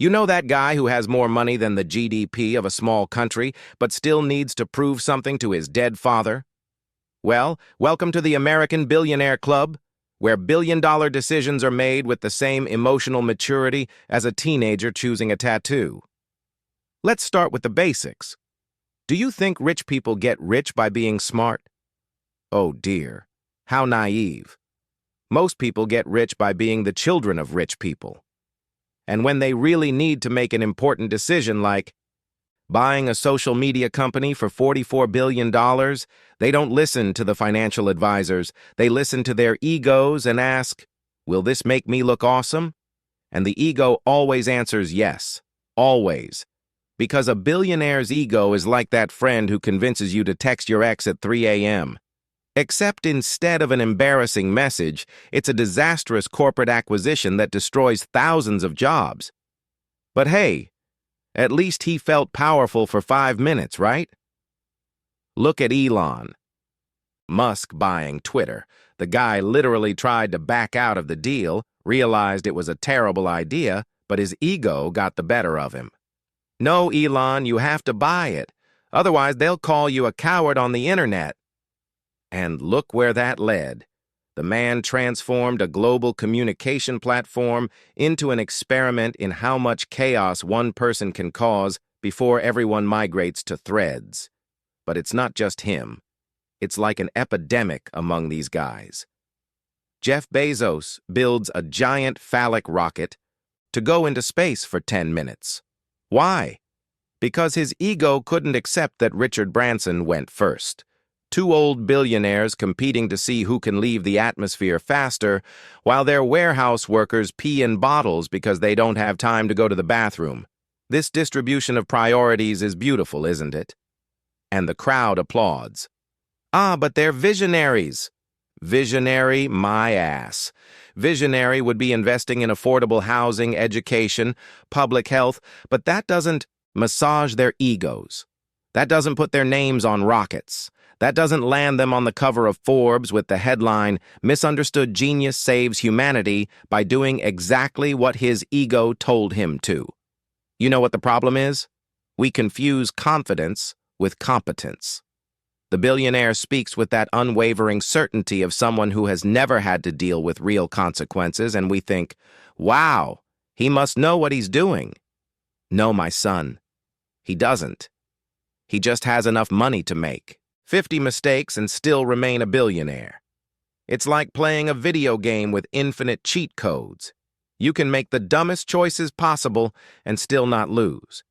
You know that guy who has more money than the GDP of a small country, but still needs to prove something to his dead father? Well, welcome to the American Billionaire Club, where billion-dollar decisions are made with the same emotional maturity as a teenager choosing a tattoo. Let's start with the basics. Do you think rich people get rich by being smart? Oh dear, how naive. Most people get rich by being the children of rich people. And when they really need to make an important decision like buying a social media company for $44 billion, they don't listen to the financial advisors. They listen to their egos and ask, will this make me look awesome? And the ego always answers yes, always. Because a billionaire's ego is like that friend who convinces you to text your ex at 3 a.m. Except instead of an embarrassing message, it's a disastrous corporate acquisition that destroys thousands of jobs. But hey, at least he felt powerful for 5 minutes, right? Look at Elon Musk buying Twitter. The guy literally tried to back out of the deal, realized it was a terrible idea, but his ego got the better of him. No, Elon, you have to buy it. Otherwise, they'll call you a coward on the internet. And look where that led. The man transformed a global communication platform into an experiment in how much chaos one person can cause before everyone migrates to Threads. But it's not just him. It's like an epidemic among these guys. Jeff Bezos builds a giant phallic rocket to go into space for 10 minutes. Why? Because his ego couldn't accept that Richard Branson went first. Two old billionaires competing to see who can leave the atmosphere faster, while their warehouse workers pee in bottles because they don't have time to go to the bathroom. This distribution of priorities is beautiful, isn't it? And the crowd applauds. Ah, but they're visionaries. Visionary, my ass. Visionary would be investing in affordable housing, education, public health, but that doesn't massage their egos. That doesn't put their names on rockets. That doesn't land them on the cover of Forbes with the headline, "Misunderstood Genius Saves Humanity by Doing Exactly What His Ego Told Him to." You know what the problem is? We confuse confidence with competence. The billionaire speaks with that unwavering certainty of someone who has never had to deal with real consequences, and we think, wow, he must know what he's doing. No, my son, he doesn't. He just has enough money to make 50 mistakes and still remain a billionaire. It's like playing a video game with infinite cheat codes. You can make the dumbest choices possible and still not lose.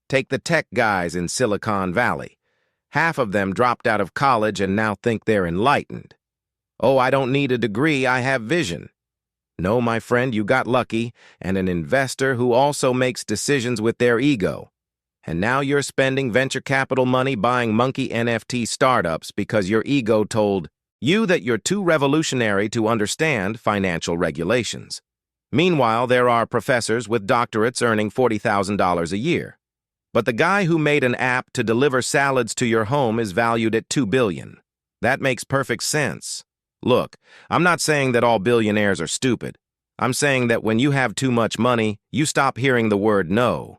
Take the tech guys in Silicon Valley. Half of them dropped out of college and now think they're enlightened. Oh, I don't need a degree, I have vision. No, my friend, you got lucky, and an investor who also makes decisions with their ego. And now you're spending venture capital money buying monkey NFT startups because your ego told you that you're too revolutionary to understand financial regulations. Meanwhile, there are professors with doctorates earning $40,000 a year. But the guy who made an app to deliver salads to your home is valued at $2 billion. That makes perfect sense. Look, I'm not saying that all billionaires are stupid. I'm saying that when you have too much money, you stop hearing the word no.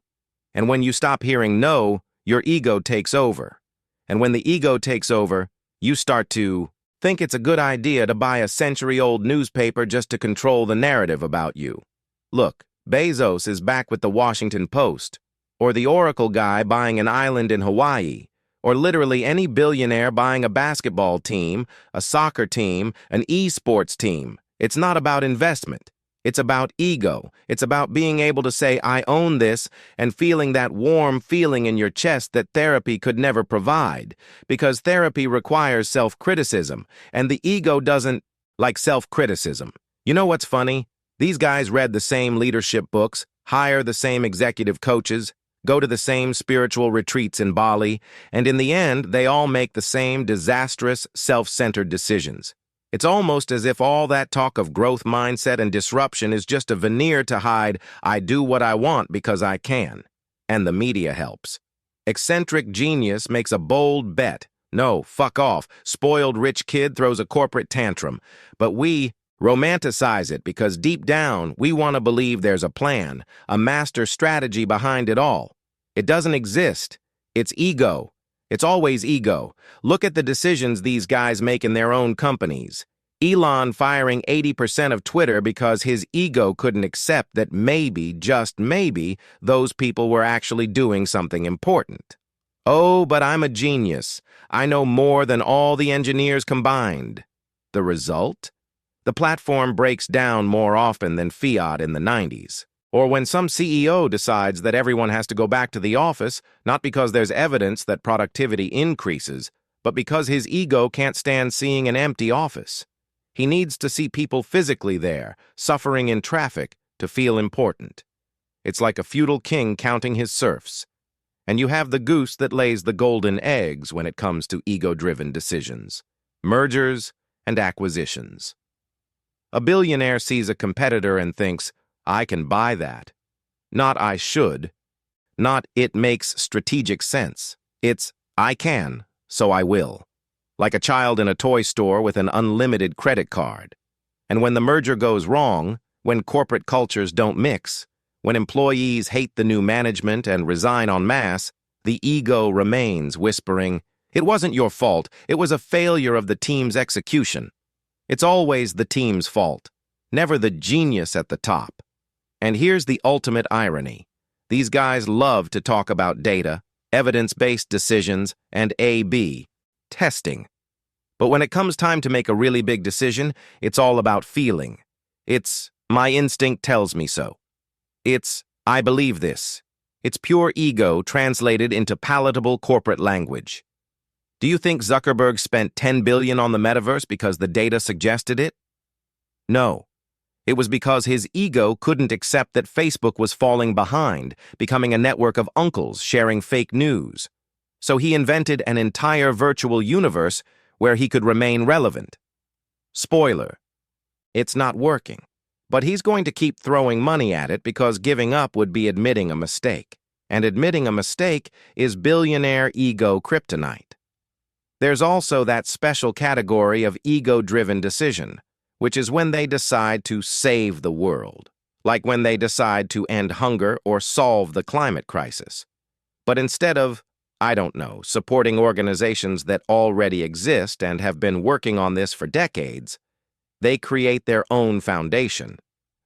And when you stop hearing no, your ego takes over. And when the ego takes over, you start to think it's a good idea to buy a century-old newspaper just to control the narrative about you. Look, Bezos is back with the Washington Post, or the Oracle guy buying an island in Hawaii, or literally any billionaire buying a basketball team, a soccer team, an esports team. It's not about investment. It's about ego. It's about being able to say, I own this, and feeling that warm feeling in your chest that therapy could never provide, because therapy requires self-criticism, and the ego doesn't like self-criticism. You know what's funny? These guys read the same leadership books, hire the same executive coaches, go to the same spiritual retreats in Bali, and in the end, they all make the same disastrous, self-centered decisions. It's almost as if all that talk of growth mindset and disruption is just a veneer to hide, I do what I want because I can. And the media helps. Eccentric genius makes a bold bet. No, fuck off. Spoiled rich kid throws a corporate tantrum. But we, Romanticize it because deep down, we want to believe there's a plan, a master strategy behind it all. It doesn't exist. It's ego. It's always ego. Look at the decisions these guys make in their own companies. Elon firing 80% of Twitter because his ego couldn't accept that maybe, just maybe, those people were actually doing something important. Oh, but I'm a genius. I know more than all the engineers combined. The result? The platform breaks down more often than fiat in the 90s. Or when some CEO decides that everyone has to go back to the office, not because there's evidence that productivity increases, but because his ego can't stand seeing an empty office. He needs to see people physically there, suffering in traffic, to feel important. It's like a feudal king counting his serfs. And you have the goose that lays the golden eggs when it comes to ego-driven decisions, mergers and acquisitions. A billionaire sees a competitor and thinks, I can buy that. Not I should. Not it makes strategic sense. It's I can, so I will. Like a child in a toy store with an unlimited credit card. And when the merger goes wrong, when corporate cultures don't mix, when employees hate the new management and resign en masse, the ego remains, whispering, it wasn't your fault, it was a failure of the team's execution. It's always the team's fault, never the genius at the top. And here's the ultimate irony. These guys love to talk about data, evidence-based decisions, and A/B, testing. But when it comes time to make a really big decision, it's all about feeling. It's, my instinct tells me so. It's, I believe this. It's pure ego translated into palatable corporate language. Do you think Zuckerberg spent $10 billion on the metaverse because the data suggested it? No. It was because his ego couldn't accept that Facebook was falling behind, becoming a network of uncles sharing fake news. So he invented an entire virtual universe where he could remain relevant. Spoiler. It's not working. But he's going to keep throwing money at it because giving up would be admitting a mistake. And admitting a mistake is billionaire ego kryptonite. There's also that special category of ego-driven decision, which is when they decide to save the world, like when they decide to end hunger or solve the climate crisis. But instead of, I don't know, supporting organizations that already exist and have been working on this for decades, they create their own foundation.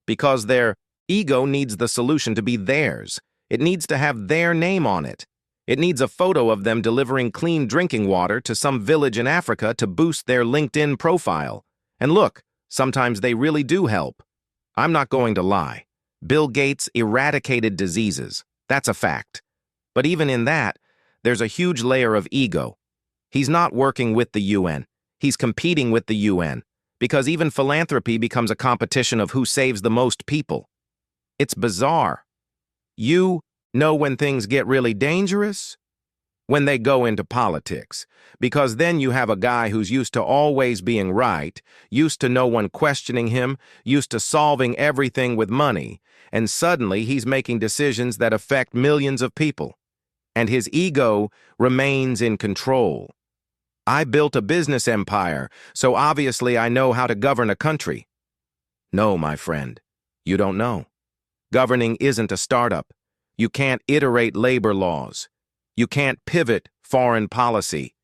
Because their ego needs the solution to be theirs. It needs to have their name on it. It needs a photo of them delivering clean drinking water to some village in Africa to boost their LinkedIn profile. And look, sometimes they really do help. I'm not going to lie. Bill Gates eradicated diseases. That's a fact. But even in that, there's a huge layer of ego. He's not working with the UN. He's competing with the UN. Because even philanthropy becomes a competition of who saves the most people. It's bizarre. You know when things get really dangerous? When they go into politics. Because then you have a guy who's used to always being right, used to no one questioning him, used to solving everything with money, and suddenly he's making decisions that affect millions of people. And his ego remains in control. I built a business empire, so obviously I know how to govern a country. No, my friend, you don't know. Governing isn't a startup. You can't iterate labor laws. You can't pivot foreign policy.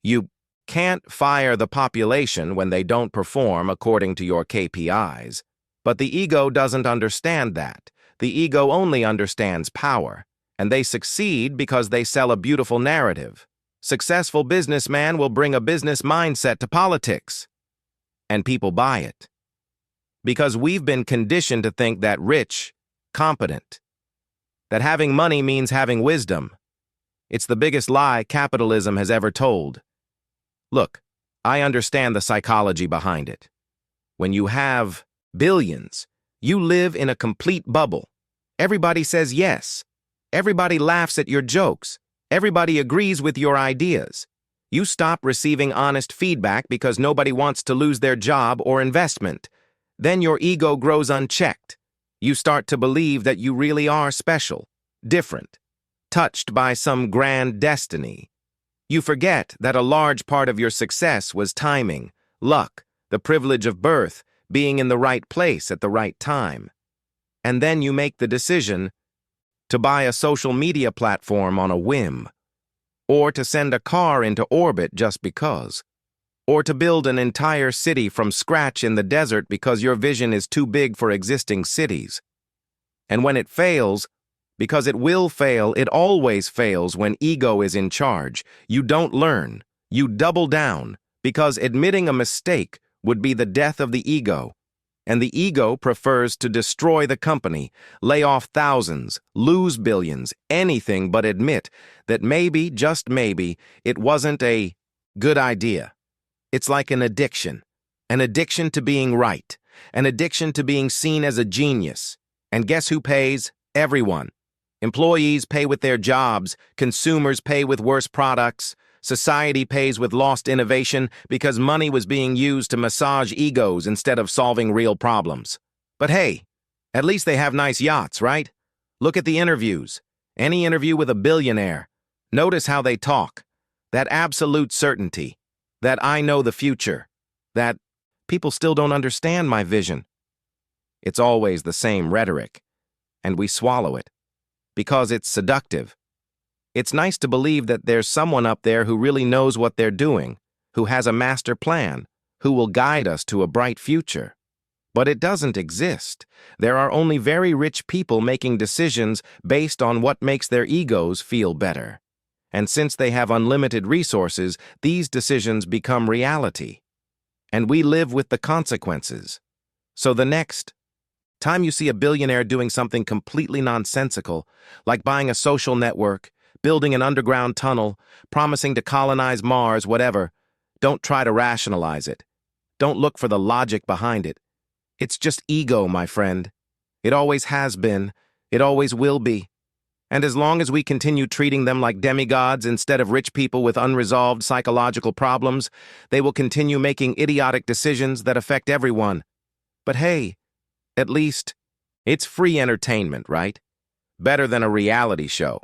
You can't fire the population when they don't perform according to your KPIs. But the ego doesn't understand that. The ego only understands power, and they succeed because they sell a beautiful narrative. Successful businessman will bring a business mindset to politics. And people buy it. Because we've been conditioned to think that rich, competent, that having money means having wisdom. It's the biggest lie capitalism has ever told. Look, I understand the psychology behind it. When you have billions, you live in a complete bubble. Everybody says yes. Everybody laughs at your jokes. Everybody agrees with your ideas. You stop receiving honest feedback because nobody wants to lose their job or investment. Then your ego grows unchecked. You start to believe that you really are special, different, touched by some grand destiny. You forget that a large part of your success was timing, luck, the privilege of birth, being in the right place at the right time. And then you make the decision to buy a social media platform on a whim, or to send a car into orbit just because, or to build an entire city from scratch in the desert because your vision is too big for existing cities. And when it fails, because it will fail, it always fails when ego is in charge. You don't learn. You double down, because admitting a mistake would be the death of the ego. And the ego prefers to destroy the company, lay off thousands, lose billions, anything but admit that maybe, just maybe, it wasn't a good idea. It's like an addiction to being right, an addiction to being seen as a genius. And guess who pays? Everyone. Employees pay with their jobs, consumers pay with worse products, society pays with lost innovation because money was being used to massage egos instead of solving real problems. But hey, at least they have nice yachts, right? Look at the interviews. Any interview with a billionaire. Notice how they talk. That absolute certainty. That I know the future. That people still don't understand my vision. It's always the same rhetoric, and we swallow it because it's seductive. It's nice to believe that there's someone up there who really knows what they're doing, who has a master plan, who will guide us to a bright future. But it doesn't exist. There are only very rich people making decisions based on what makes their egos feel better. And since they have unlimited resources, these decisions become reality. And we live with the consequences. So the next time you see a billionaire doing something completely nonsensical, like buying a social network, building an underground tunnel, promising to colonize Mars, whatever, don't try to rationalize it. Don't look for the logic behind it. It's just ego, my friend. It always has been. It always will be. And as long as we continue treating them like demigods instead of rich people with unresolved psychological problems, they will continue making idiotic decisions that affect everyone. But hey, at least it's free entertainment, right? Better than a reality show.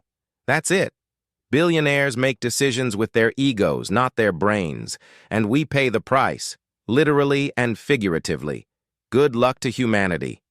That's it. Billionaires make decisions with their egos, not their brains, and we pay the price, literally and figuratively. Good luck to humanity.